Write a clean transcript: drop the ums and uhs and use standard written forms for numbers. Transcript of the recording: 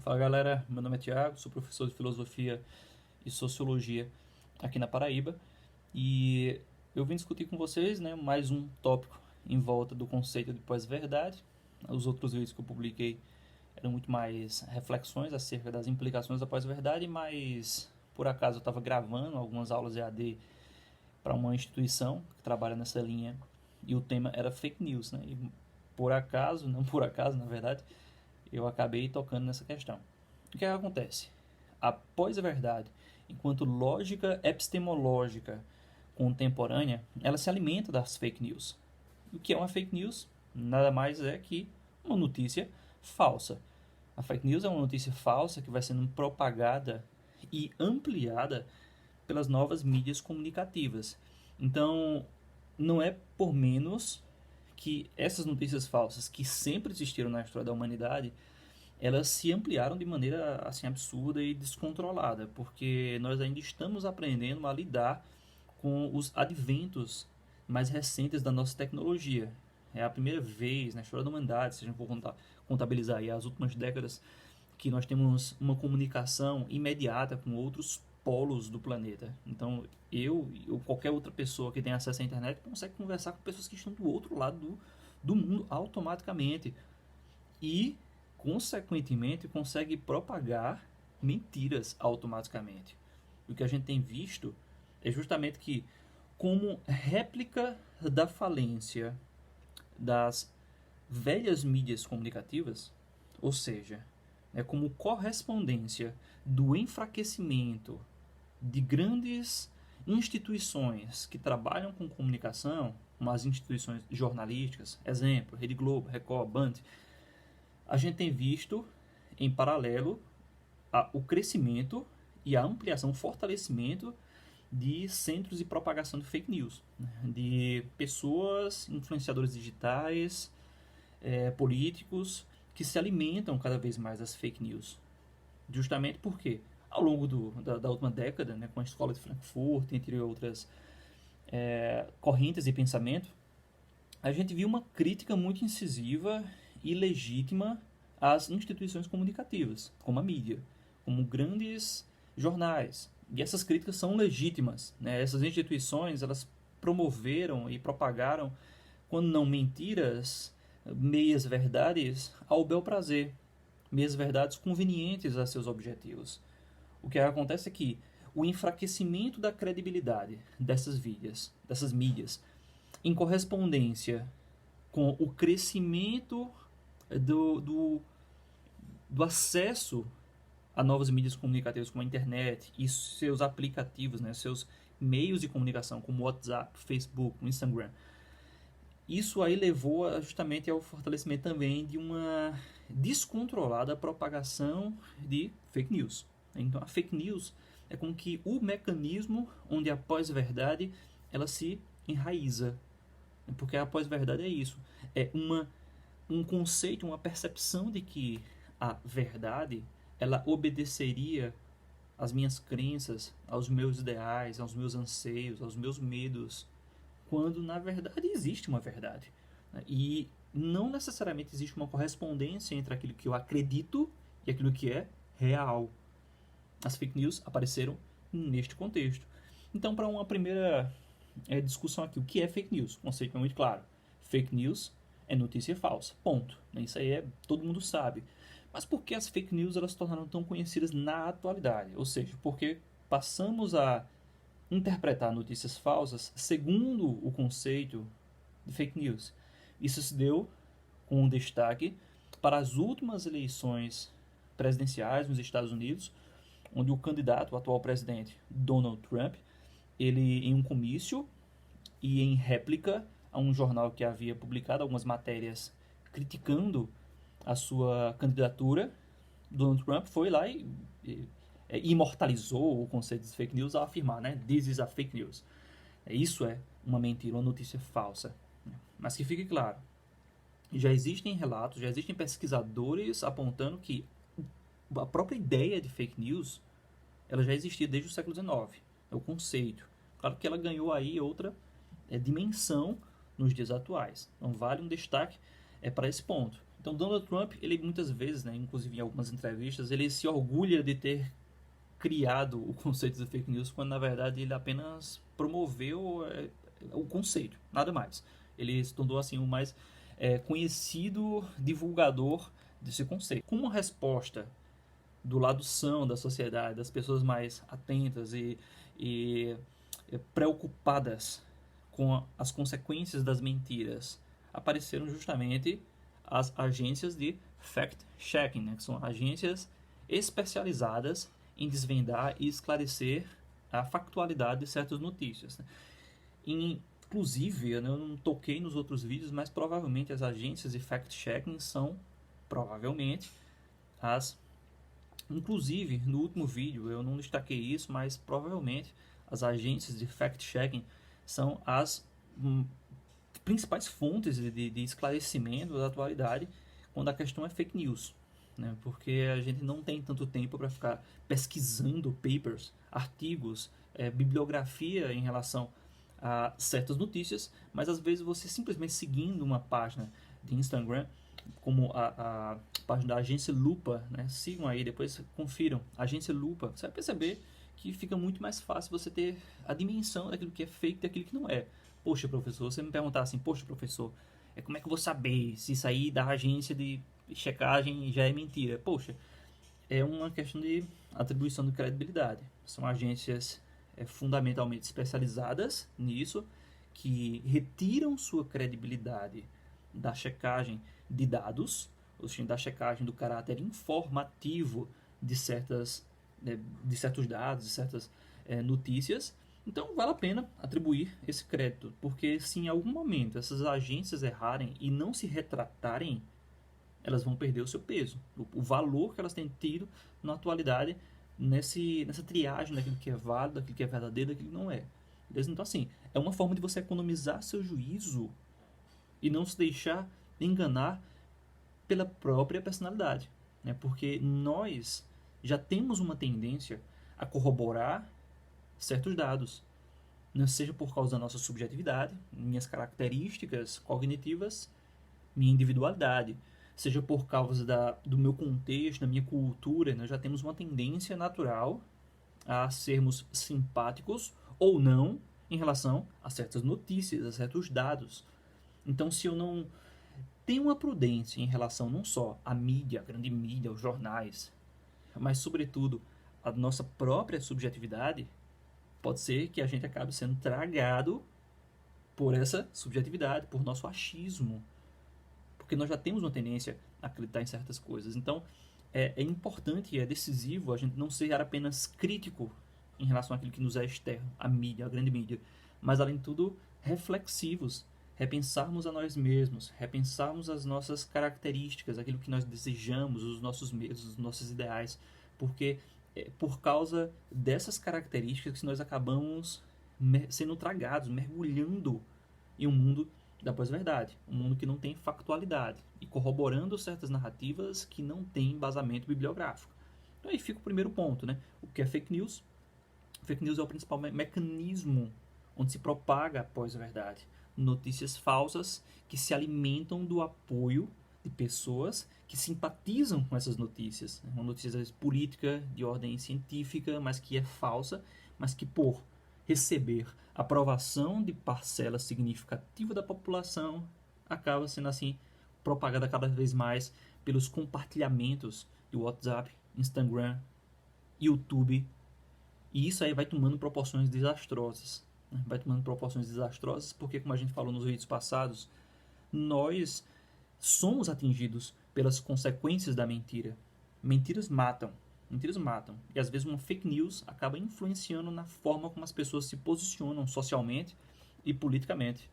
Fala galera, meu nome é Thiago, sou professor de Filosofia e Sociologia aqui na Paraíba e eu vim discutir com vocês, mais um tópico em volta do conceito de pós-verdade. Os outros vídeos que eu publiquei eram muito mais reflexões acerca das implicações da pós-verdade, mas por acaso eu estava gravando algumas aulas EAD para uma instituição que trabalha nessa linha e o tema era fake news, né? E por acaso, não por acaso na verdade, eu acabei tocando nessa questão. O que acontece? A pós-verdade, enquanto lógica epistemológica contemporânea, ela se alimenta das fake news. O que é uma fake news? Nada mais é que uma notícia falsa. A fake news é uma notícia falsa que vai sendo propagada e ampliada pelas novas mídias comunicativas. Então, não é por menos que essas notícias falsas, que sempre existiram na história da humanidade, elas se ampliaram de maneira assim absurda e descontrolada, porque nós ainda estamos aprendendo a lidar com os adventos mais recentes da nossa tecnologia. É a primeira vez na história da humanidade, se a gente for contabilizar aí as últimas décadas, que nós temos uma comunicação imediata com outros polos do planeta. Então, eu ou qualquer outra pessoa que tenha acesso à internet consegue conversar com pessoas que estão do outro lado do mundo automaticamente. E, consequentemente, consegue propagar mentiras automaticamente. O que a gente tem visto é justamente que, como réplica da falência das velhas mídias comunicativas, ou seja, como correspondência do enfraquecimento de grandes instituições que trabalham com comunicação, como as instituições jornalísticas, exemplo, Rede Globo, Record, Band, a gente tem visto em paralelo o crescimento e a ampliação, o fortalecimento de centros de propagação de fake news, de pessoas, influenciadores digitais, políticos, que se alimentam cada vez mais das fake news. Justamente porque, ao longo da última década, com a Escola de Frankfurt, entre outras correntes de pensamento, a gente viu uma crítica muito incisiva e legítima às instituições comunicativas, como a mídia, como grandes jornais. E essas críticas são legítimas. Essas instituições, elas promoveram e propagaram, quando não mentiras, meias verdades ao bel prazer, meias verdades convenientes a seus objetivos. O que acontece é que o enfraquecimento da credibilidade dessas mídias, em correspondência com o crescimento do acesso a novas mídias comunicativas como a internet e seus aplicativos, seus meios de comunicação como WhatsApp, Facebook, Instagram. Isso aí levou justamente ao fortalecimento também de uma descontrolada propagação de fake news. Então a fake news é como que o mecanismo onde a pós-verdade ela se enraiza. Porque a pós-verdade é isso. É um conceito, uma percepção de que a verdade ela obedeceria às minhas crenças, aos meus ideais, aos meus anseios, aos meus medos, quando na verdade existe uma verdade. E não necessariamente existe uma correspondência entre aquilo que eu acredito e aquilo que é real. As fake news apareceram neste contexto. Então, para uma primeira discussão aqui, o que é fake news? O conceito é muito claro. Fake news é notícia falsa. Ponto. Isso aí todo mundo sabe. Mas por que as fake news elas se tornaram tão conhecidas na atualidade? Ou seja, porque passamos a interpretar notícias falsas segundo o conceito de fake news. Isso se deu com um destaque para as últimas eleições presidenciais nos Estados Unidos, onde o candidato, o atual presidente Donald Trump, ele em um comício e em réplica a um jornal que havia publicado algumas matérias criticando a sua candidatura, Donald Trump foi lá e imortalizou o conceito de fake news ao afirmar, this is a fake news. Isso é uma mentira, uma notícia falsa. Mas que fique claro, já existem relatos, já existem pesquisadores apontando que a própria ideia de fake news ela já existia desde o século XIX. É o conceito. Claro que ela ganhou aí outra dimensão nos dias atuais. Então vale um destaque para esse ponto. Então, Donald Trump, ele muitas vezes, né, inclusive em algumas entrevistas, ele se orgulha de ter criado o conceito de fake news, quando na verdade ele apenas promoveu o conceito, nada mais. Ele se tornou assim o mais conhecido divulgador desse conceito. Como resposta do lado são da sociedade, das pessoas mais atentas e preocupadas com as consequências das mentiras, apareceram justamente as agências de fact-checking, né, que são agências especializadas em desvendar e esclarecer a factualidade de certas notícias, né? Inclusive, eu não toquei nos outros vídeos, mas provavelmente as agências de fact-checking são, provavelmente, as... Inclusive, no último vídeo eu não destaquei isso, mas provavelmente as agências de fact-checking são as principais fontes de esclarecimento da atualidade quando a questão é fake news, né? Porque a gente não tem tanto tempo para ficar pesquisando papers, artigos, bibliografia em relação a certas notícias, mas às vezes você simplesmente seguindo uma página de Instagram, como a página da Agência Lupa, né? Sigam aí, depois confiram, Agência Lupa, você vai perceber que fica muito mais fácil você ter a dimensão daquilo que é fake e daquilo que não é. Poxa, professor, você me perguntar assim, poxa, professor, como é que eu vou saber se isso aí da agência de checagem já é mentira? Poxa, é uma questão de atribuição de credibilidade. São agências fundamentalmente especializadas nisso, que retiram sua credibilidade da checagem de dados, ou seja, da checagem do caráter informativo de certos dados, de certas notícias. Então vale a pena atribuir esse crédito, porque se em algum momento essas agências errarem e não se retratarem, elas vão perder o seu peso, o valor que elas têm tido na atualidade nessa triagem daquilo que é válido, daquilo que é verdadeiro, daquilo que não é. Beleza? Então assim, é uma forma de você economizar seu juízo e não se deixar enganar pela própria personalidade, né? Porque nós já temos uma tendência a corroborar certos dados, não seja por causa da nossa subjetividade, minhas características cognitivas, minha individualidade, seja por causa do meu contexto, da minha cultura, nós já temos uma tendência natural a sermos simpáticos ou não em relação a certas notícias, a certos dados. Então, se eu não tenho uma prudência em relação não só à mídia, à grande mídia, aos jornais, mas, sobretudo, à nossa própria subjetividade, pode ser que a gente acabe sendo tragado por essa subjetividade, por nosso achismo, porque nós já temos uma tendência a acreditar em certas coisas. Então, é importante e é decisivo a gente não ser apenas crítico em relação àquilo que nos é externo, a mídia, a grande mídia, mas, além de tudo, reflexivos, repensarmos a nós mesmos, repensarmos as nossas características, aquilo que nós desejamos, os nossos medos, os nossos ideais, porque é por causa dessas características que nós acabamos sendo tragados, mergulhando em um mundo da pós-verdade, um mundo que não tem factualidade e corroborando certas narrativas que não têm embasamento bibliográfico. Então aí fica o primeiro ponto, né? O que é fake news? Fake news é o principal mecanismo onde se propaga a pós-verdade. Notícias falsas que se alimentam do apoio de pessoas que simpatizam com essas notícias. Uma notícia política de ordem científica, mas que é falsa, mas que por receber aprovação de parcela significativa da população, acaba sendo assim propagada cada vez mais pelos compartilhamentos de WhatsApp, Instagram, YouTube, e isso aí vai tomando proporções desastrosas. Vai tomando proporções desastrosas porque, como a gente falou nos vídeos passados, nós somos atingidos pelas consequências da mentira. Mentiras matam. Mentiras matam. E às vezes uma fake news acaba influenciando na forma como as pessoas se posicionam socialmente e politicamente.